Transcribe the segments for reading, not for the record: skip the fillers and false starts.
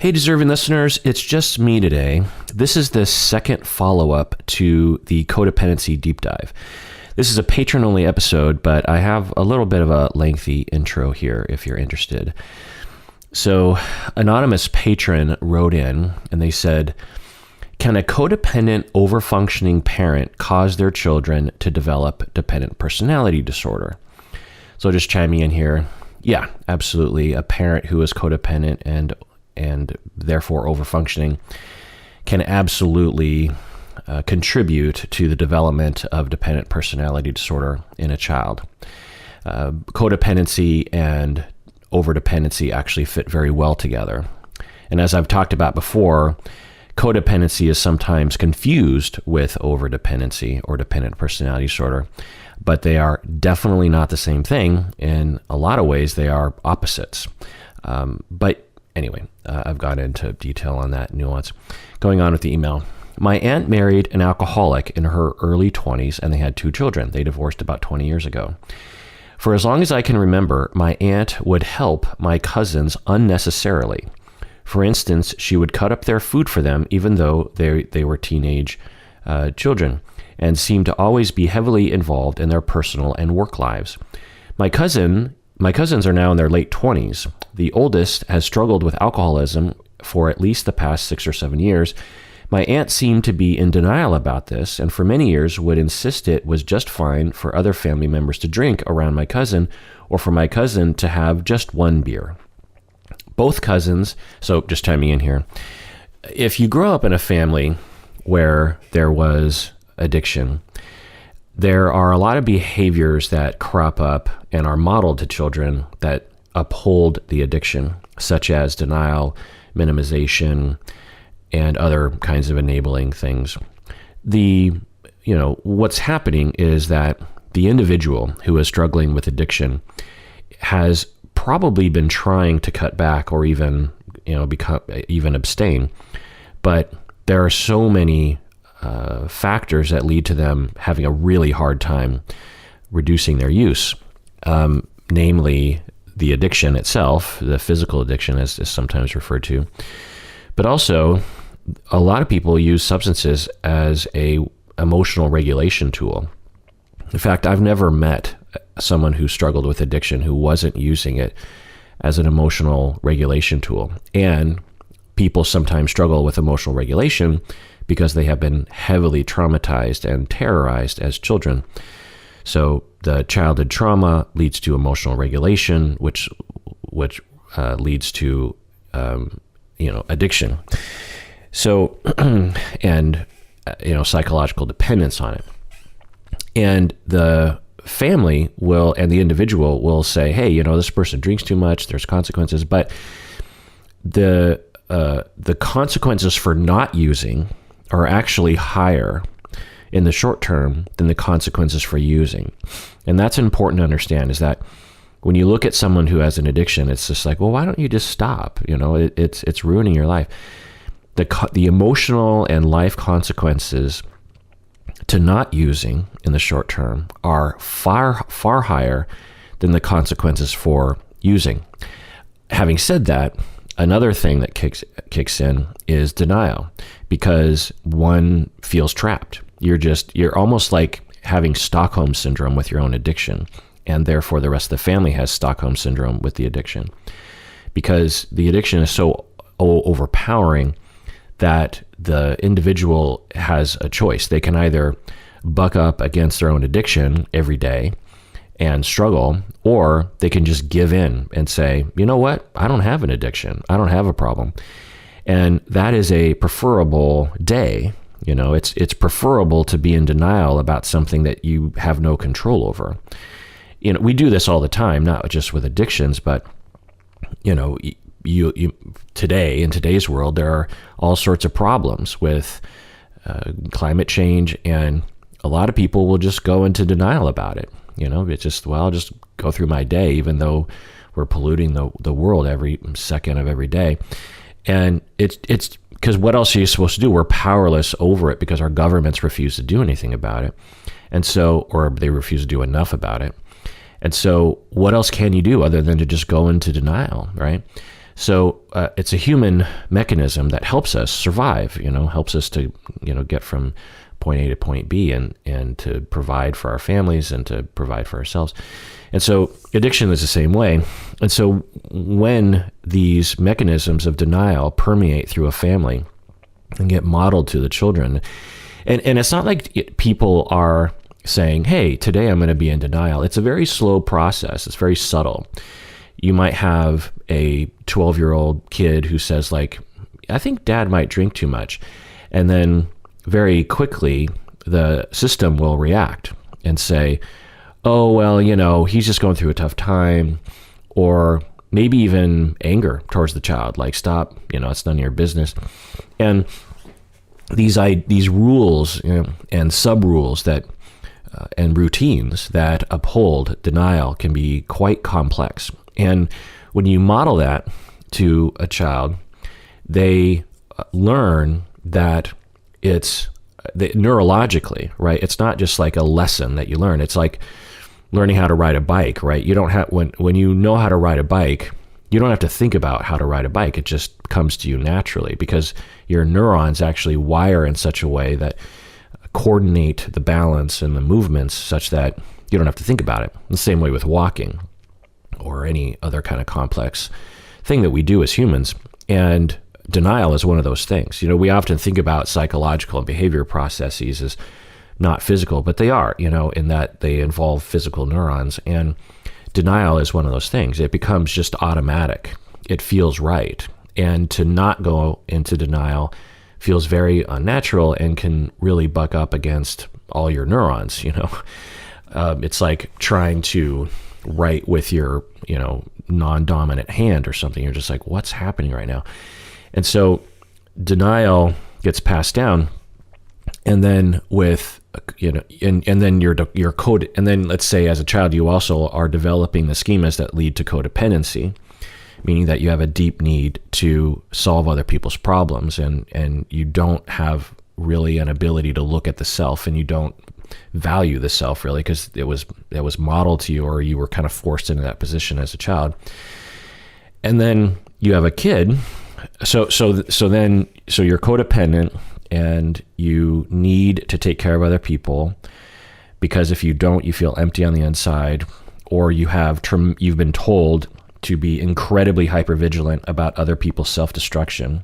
Hey, deserving listeners, it's just me today. This is the second follow-up to the Codependency Deep Dive. This is a patron-only episode, but I have a little bit of a lengthy intro here if you're interested. So, anonymous patron wrote in and they said, can a codependent, overfunctioning parent cause their children to develop dependent personality disorder? So just chiming in here, yeah, absolutely. A parent who is codependent and therefore overfunctioning can absolutely contribute to the development of dependent personality disorder in a child. Codependency and overdependency actually fit very well together. And as I've talked about before, codependency is sometimes confused with overdependency or dependent personality disorder, but they are definitely not the same thing. In a lot of ways, they are opposites. But anyway, I've gone into detail on that nuance. Going on with the email. My aunt married an alcoholic in her early 20s, and they had 2 children. They divorced about 20 years ago. For as long as I can remember, my aunt would help my cousins unnecessarily. For instance, she would cut up their food for them, even though they were teenage children, and seemed to always be heavily involved in their personal and work lives. My cousins are now in their late 20s. The oldest has struggled with alcoholism for at least the past 6 or 7 years. My aunt seemed to be in denial about this, and for many years would insist it was just fine for other family members to drink around my cousin, or for my cousin to have just one beer. Both cousins, so just chiming in here, if you grow up in a family where there was addiction, there are a lot of behaviors that crop up and are modeled to children that uphold the addiction, such as denial, minimization, and other kinds of enabling things. What's happening is that the individual who is struggling with addiction has probably been trying to cut back or even abstain, but there are so many factors that lead to them having a really hard time reducing their use, namely the addiction itself, the physical addiction as is sometimes referred to, but also a lot of people use substances as a emotional regulation tool. In fact, I've never met someone who struggled with addiction who wasn't using it as an emotional regulation tool. And people sometimes struggle with emotional regulation because they have been heavily traumatized and terrorized as children. So the childhood trauma leads to emotional regulation, which leads to addiction. So and psychological dependence on it. And the family and the individual will say, hey, this person drinks too much, there's consequences, but the consequences for not using are actually higher in the short term than the consequences for using. And that's important to understand, is that when you look at someone who has an addiction, it's just like, well, why don't you just stop? It's ruining your life. The emotional and life consequences to not using in the short term are far, far higher than the consequences for using. Having said that, another thing that kicks in is denial, because one feels trapped. You're almost like having Stockholm syndrome with your own addiction, and therefore the rest of the family has Stockholm syndrome with the addiction, because the addiction is so overpowering that the individual has a choice. They can either buck up against their own addiction every day and struggle, or they can just give in and say, you know what, I don't have an addiction. I don't have a problem. And that is a preferable day. It's preferable to be in denial about something that you have no control over. We do this all the time, not just with addictions, but today, in today's world, there are all sorts of problems with climate change, and a lot of people will just go into denial about it. It's just, I'll just go through my day, even though we're polluting the world every second of every day. And it's because what else are you supposed to do? We're powerless over it because our governments refuse to do anything about it. And so, or they refuse to do enough about it. And so what else can you do other than to just go into denial, right? So it's a human mechanism that helps us survive, helps us to, get from point A to point B and to provide for our families and to provide for ourselves. And so addiction is the same way. And so when these mechanisms of denial permeate through a family and get modeled to the children, and it's not like people are saying, hey, today I'm going to be in denial. It's a very slow process. It's very subtle. You might have a 12-year-old kid who says, like, I think dad might drink too much. And then very quickly, the system will react and say, oh, well, he's just going through a tough time, or maybe even anger towards the child, like, stop, it's none of your business. And these rules and sub-rules that and routines that uphold denial can be quite complex. And when you model that to a child, they learn that it's neurologically, right? It's not just like a lesson that you learn. It's like learning how to ride a bike, right? You don't have, when you know how to ride a bike, you don't have to think about how to ride a bike. It just comes to you naturally because your neurons actually wire in such a way that coordinate the balance and the movements such that you don't have to think about it. The same way with walking or any other kind of complex thing that we do as humans. And denial is one of those things. We often think about psychological and behavior processes as not physical, but they are, in that they involve physical neurons. And denial is one of those things. It becomes just automatic. It feels right. And to not go into denial feels very unnatural and can really buck up against all your neurons, It's like trying to write with your, non-dominant hand or something. You're just like, what's happening right now? And so denial gets passed down. And then with, and then your code, and then let's say as a child, you also are developing the schemas that lead to codependency, meaning that you have a deep need to solve other people's problems, and you don't have really an ability to look at the self, and you don't value the self really because it was modeled to you, or you were kind of forced into that position as a child. And then you have a kid, so you're codependent, and you need to take care of other people because if you don't, you feel empty on the inside, or you've been told to be incredibly hypervigilant about other people's self-destruction.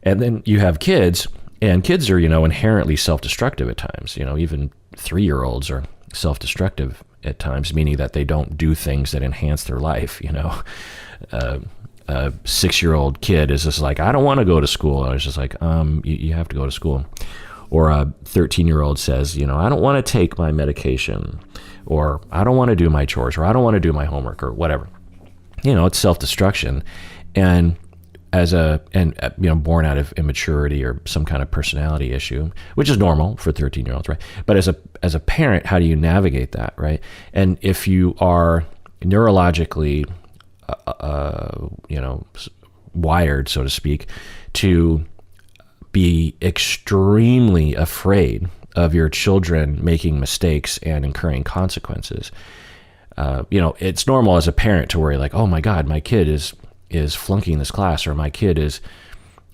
And then you have kids, and kids are, inherently self-destructive at times. Even 3-year-olds are self-destructive at times, meaning that they don't do things that enhance their life. A 6-year-old kid is just like, I don't want to go to school. I was just like, you have to go to school. Or a 13-year-old says, I don't want to take my medication, or I don't want to do my chores, or I don't want to do my homework, or whatever. It's self-destruction. And born out of immaturity or some kind of personality issue, which is normal for 13-year-olds, right? But as a parent, how do you navigate that, right? And if you are neurologically, wired, so to speak, to be extremely afraid of your children making mistakes and incurring consequences, it's normal as a parent to worry like, oh my God, my kid is flunking this class, or my kid is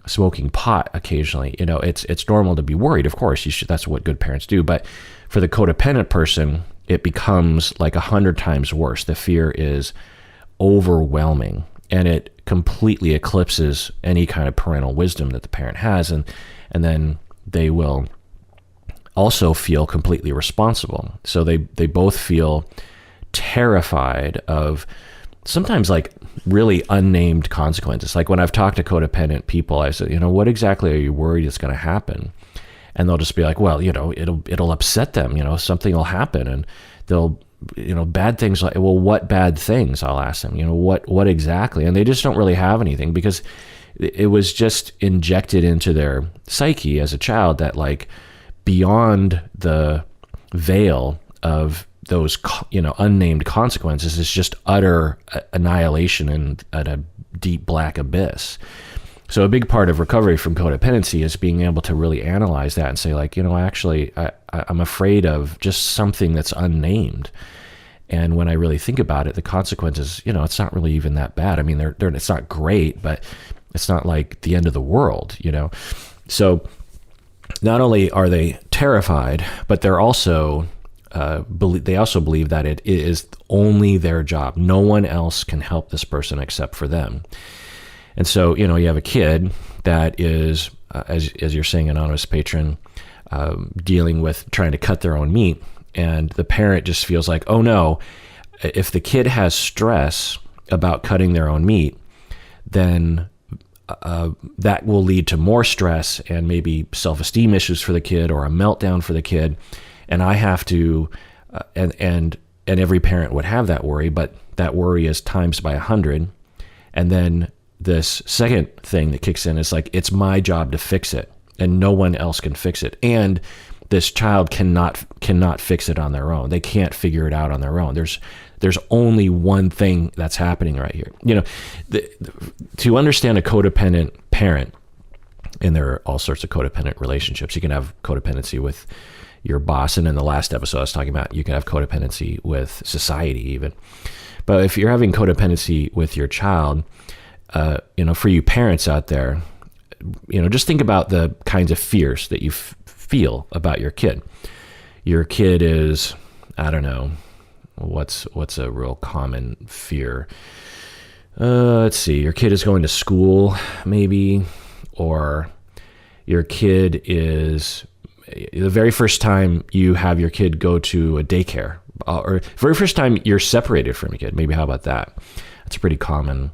smoking pot occasionally. It's normal to be worried. Of course, that's what good parents do. But for the codependent person, it becomes like 100 times worse. The fear is overwhelming, and it completely eclipses any kind of parental wisdom that the parent has. And then they will also feel completely responsible. So they both feel terrified of sometimes like really unnamed consequences. Like when I've talked to codependent people, I said, what exactly are you worried is going to happen? And they'll just be like, well, it'll upset them, something will happen, and they'll, bad things, like, well, what bad things? I'll ask them, what exactly? And they just don't really have anything because it was just injected into their psyche as a child that like beyond the veil of those, unnamed consequences is just utter annihilation and at a deep black abyss. So a big part of recovery from codependency is being able to really analyze that and say like, actually, I'm afraid of just something that's unnamed. And when I really think about it, the consequences, it's not really even that bad. I mean, it's not great, but it's not like the end of the world, So not only are they terrified, but they're also believe that it is only their job. No one else can help this person except for them. And so, you have a kid that is, as you're saying, anonymous patron, dealing with trying to cut their own meat. And the parent just feels like, oh no, if the kid has stress about cutting their own meat, then that will lead to more stress and maybe self-esteem issues for the kid or a meltdown for the kid. And I have to, and every parent would have that worry, but that worry is times by 100. And then this second thing that kicks in is like, it's my job to fix it and no one else can fix it. And this child cannot fix it on their own. They can't figure it out on their own. There's only one thing that's happening right here. To understand a codependent parent, and there are all sorts of codependent relationships. You can have codependency with your boss. And in the last episode I was talking about, you can have codependency with society even. But if you're having codependency with your child, for you parents out there, just think about the kinds of fears that you feel about your kid. Your kid is, I don't know, what's a real common fear? Let's see, your kid is going to school maybe, or your kid is, the very first time you have your kid go to a daycare, or very first time you're separated from your kid, maybe how about that? That's a pretty common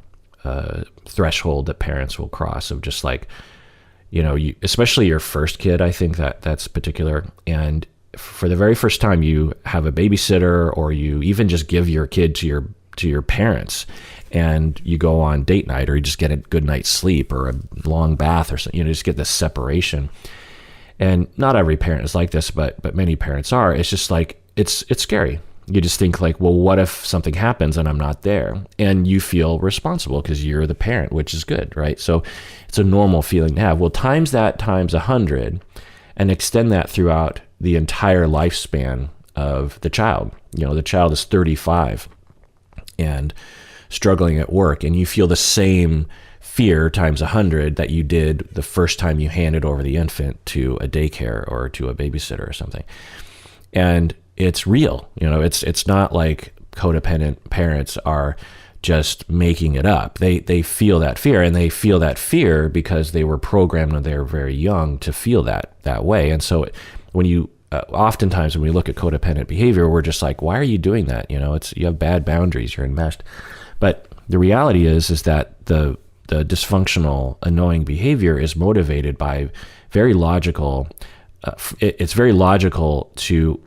threshold that parents will cross of just like, especially your first kid, I think that's particular. And for the very first time you have a babysitter, or you even just give your kid to your parents, and you go on date night, or you just get a good night's sleep or a long bath or something, just get this separation. And not every parent is like this, but many parents are. It's just like, it's scary. You just think like, well, what if something happens and I'm not there? And you feel responsible because you're the parent, which is good, right? So it's a normal feeling to have. Well, times that times 100 and extend that throughout the entire lifespan of the child. The child is 35 and struggling at work, and you feel the same fear times 100 that you did the first time you handed over the infant to a daycare or to a babysitter or something. And it's real. It's not like codependent parents are just making it up. They feel that fear, and they feel that fear because they were programmed when they were very young to feel that way. And so when you oftentimes when we look at codependent behavior, we're just like, why are you doing that? You have bad boundaries, you're enmeshed. But the reality is that the dysfunctional, annoying behavior is motivated by very logical. It's very logical to.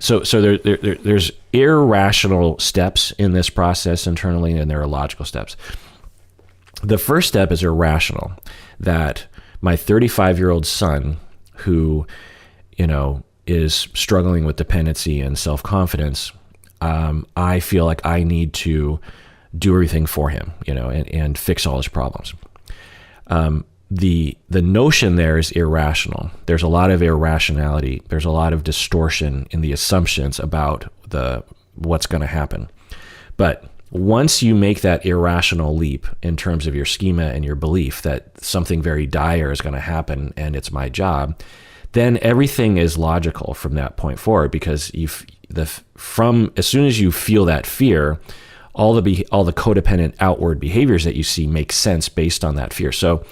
So there's irrational steps in this process internally, and there are logical steps. The first step is irrational, that my 35-year-old son, who, is struggling with dependency and self-confidence, I feel like I need to do everything for him, and fix all his problems. The notion there is irrational. There's a lot of irrationality. There's a lot of distortion in the assumptions about what's going to happen. But once you make that irrational leap in terms of your schema and your belief that something very dire is going to happen and it's my job, then everything is logical from that point forward, because as soon as you feel that fear, all the codependent outward behaviors that you see make sense based on that fear. So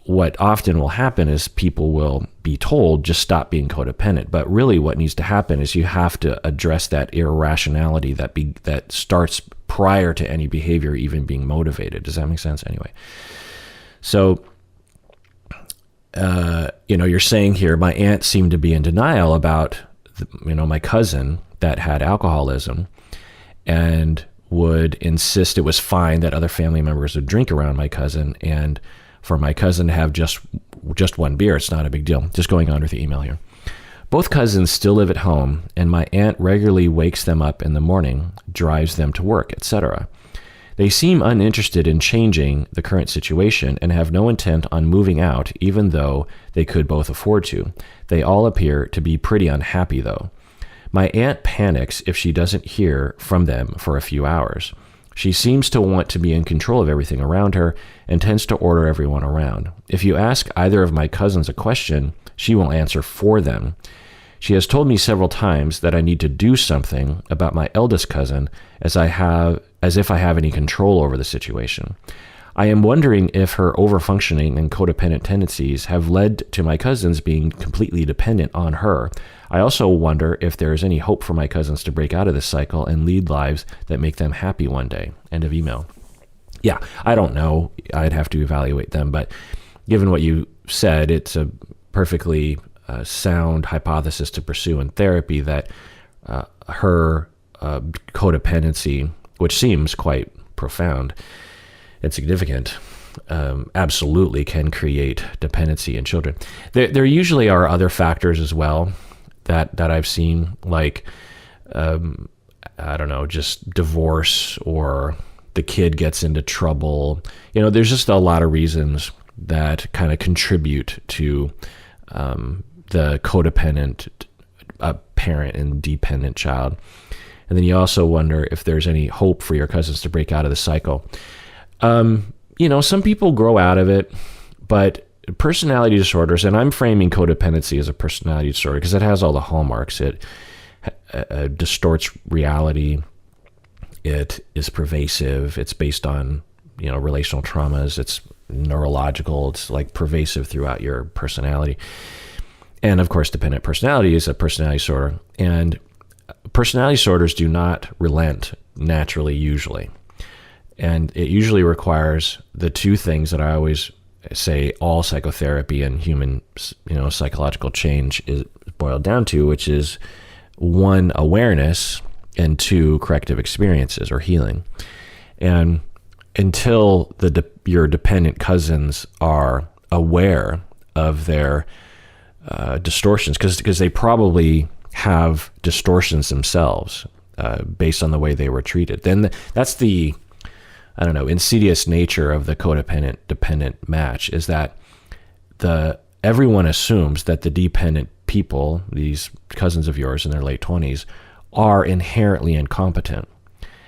what often will happen is people will be told, just stop being codependent. But really what needs to happen is you have to address that irrationality that starts prior to any behavior even being motivated. Does that make sense? Anyway, so, you're saying here, my aunt seemed to be in denial about, my cousin that had alcoholism, and would insist it was fine that other family members would drink around my cousin, and for my cousin to have just one beer, it's not a big deal. Just going on with the email here. Both cousins still live at home, and my aunt regularly wakes them up in the morning, drives them to work, etc. They seem uninterested in changing the current situation and have no intent on moving out, even though they could both afford to. They all appear to be pretty unhappy, though. My aunt panics if she doesn't hear from them for a few hours. She seems to want to be in control of everything around her and tends to order everyone around. If you ask either of my cousins a question, she will answer for them. She has told me several times that I need to do something about my eldest cousin as if I have any control over the situation. I am wondering if her overfunctioning and codependent tendencies have led to my cousins being completely dependent on her. I also wonder if there is any hope for my cousins to break out of this cycle and lead lives that make them happy one day. End of email. Yeah, I don't know. I'd have to evaluate them, but given what you said, it's a perfectly sound hypothesis to pursue in therapy that her codependency, which seems quite profound and significant, absolutely can create dependency in children. There usually are other factors as well that I've seen, like, I don't know, just divorce, or the kid gets into trouble. There's just a lot of reasons that kind of contribute to the codependent parent and dependent child. And then you also wonder if there's any hope for your cousins to break out of the cycle. Some people grow out of it, but personality disorders, and I'm framing codependency as a personality disorder because it has all the hallmarks. It distorts reality. It is pervasive. It's based on, relational traumas. It's neurological. It's like pervasive throughout your personality. And of course, dependent personality is a personality disorder. And personality disorders do not relent naturally, usually. And it usually requires the two things that I always say all psychotherapy and human, psychological change is boiled down to, which is 1, awareness, and 2, corrective experiences or healing. And until your dependent cousins are aware of their distortions, because they probably have distortions themselves based on the way they were treated, then that's the insidious nature of the codependent-dependent match, is that everyone assumes that the dependent people, these cousins of yours in their late 20s, are inherently incompetent,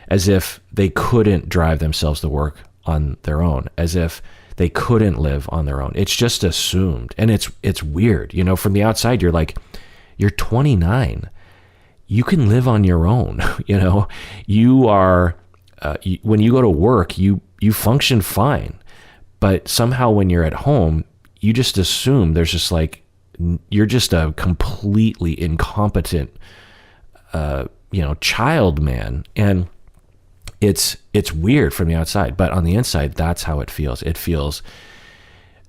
as if they couldn't drive themselves to work on their own, as if they couldn't live on their own. It's just assumed. And it's weird. From the outside, you're like, you're 29. You can live on your own. You are... when you go to work, you function fine, but somehow when you're at home, you just assume there's just like, you're just a completely incompetent, child man. And it's weird from the outside, but on the inside, that's how it feels. It feels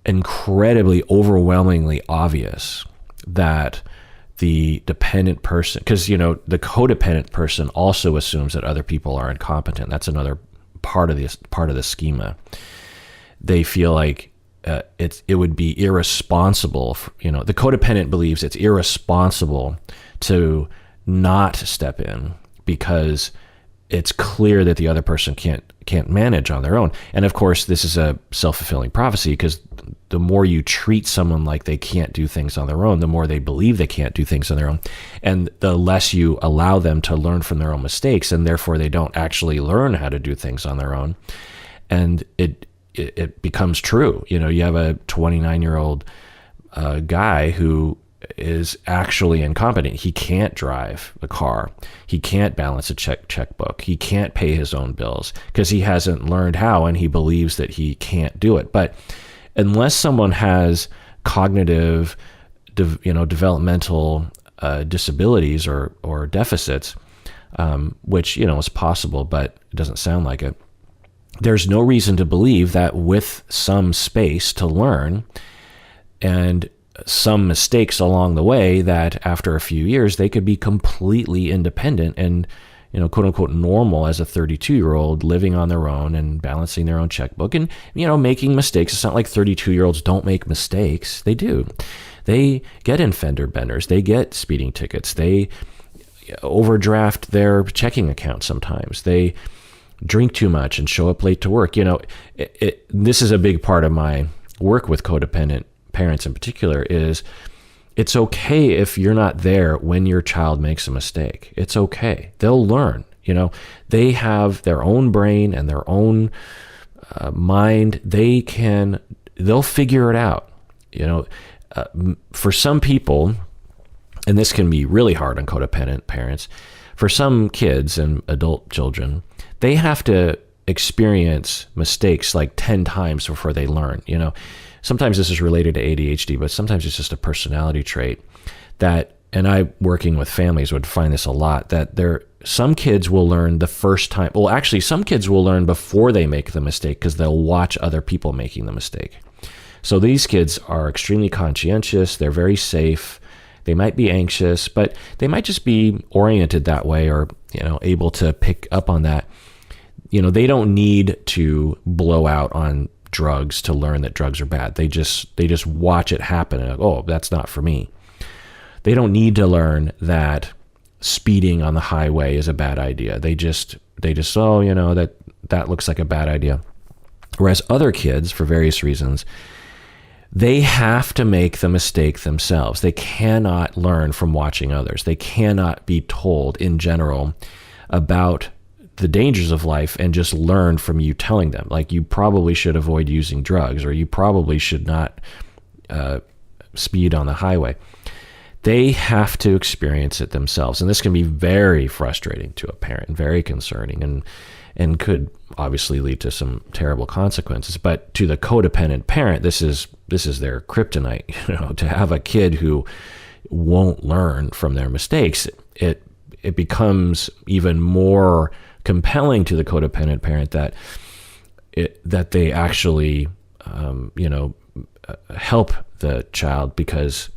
incredibly, overwhelmingly obvious that the dependent person, because the codependent person also assumes that other people are incompetent. That's another part of the schema. They feel like it would be irresponsible. The codependent believes it's irresponsible to not step in because it's clear that the other person can't manage on their own. And of course, this is a self-fulfilling prophecy, because the more you treat someone like they can't do things on their own, the more they believe they can't do things on their own. And the less you allow them to learn from their own mistakes, and therefore they don't actually learn how to do things on their own. And it becomes true. You have a 29-year-old guy who is actually incompetent. He can't drive a car. He can't balance a checkbook. He can't pay his own bills because he hasn't learned how, and he believes that he can't do it. But unless someone has cognitive, developmental disabilities or deficits, which is possible, but it doesn't sound like it, there's no reason to believe that with some space to learn and some mistakes along the way, that after a few years they could be completely independent and quote unquote normal as a 32-year-old, living on their own and balancing their own checkbook and making mistakes. It's not like 32-year-olds don't make mistakes. They do. They get in fender benders. They get speeding tickets. They overdraft their checking account sometimes. They drink too much and show up late to work. This is a big part of my work with codependent parents in particular, is it's okay if you're not there when your child makes a mistake. It's okay. They'll learn. They have their own brain and their own mind. They'll figure it out. For some people, and this can be really hard on codependent parents, for some kids and adult children, they have to experience mistakes like 10 times before they learn. Sometimes this is related to ADHD, but sometimes it's just a personality trait that, and I, working with families, would find this a lot, that some kids will learn the first time. Well, actually, some kids will learn before they make the mistake because they'll watch other people making the mistake. So these kids are extremely conscientious. They're very safe. They might be anxious, but they might just be oriented that way, or, able to pick up on that. They don't need to blow out on drugs to learn that drugs are bad. They just watch it happen and, oh, that's not for me. They don't need to learn that speeding on the highway is a bad idea. They just oh, that looks like a bad idea. Whereas other kids, for various reasons, they have to make the mistake themselves. They cannot learn from watching others. They cannot be told in general about the dangers of life and just learn from you telling them, like, you probably should avoid using drugs, or you probably should not speed on the highway. They have to experience it themselves. And this can be very frustrating to a parent, very concerning, and could obviously lead to some terrible consequences. But to the codependent parent, this is their kryptonite. To have a kid who won't learn from their mistakes, it becomes even more compelling to the codependent parent that they actually help the child, because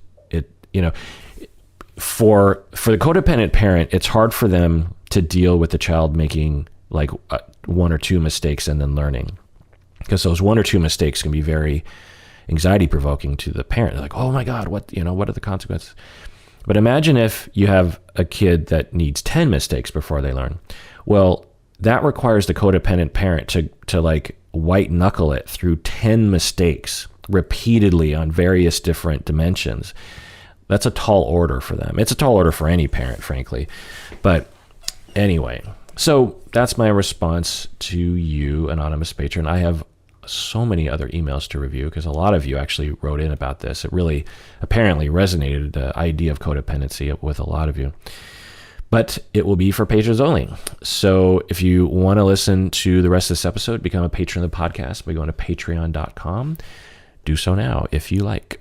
for the codependent parent, it's hard for them to deal with the child making like one or two mistakes and then learning, because those one or two mistakes can be very anxiety provoking to the parent. They're like, oh my God, what are the consequences? But imagine if you have a kid that needs 10 mistakes before they learn. Well, that requires the codependent parent to like white knuckle it through 10 mistakes repeatedly on various different dimensions. That's a tall order for them. It's a tall order for any parent, frankly. But anyway, so that's my response to you, anonymous patron. I have so many other emails to review because a lot of you actually wrote in about this. It really apparently resonated, the idea of codependency, with a lot of you. But it will be for patrons only. So if you want to listen to the rest of this episode, become a patron of the podcast by going to patreon.com. Do so now if you like.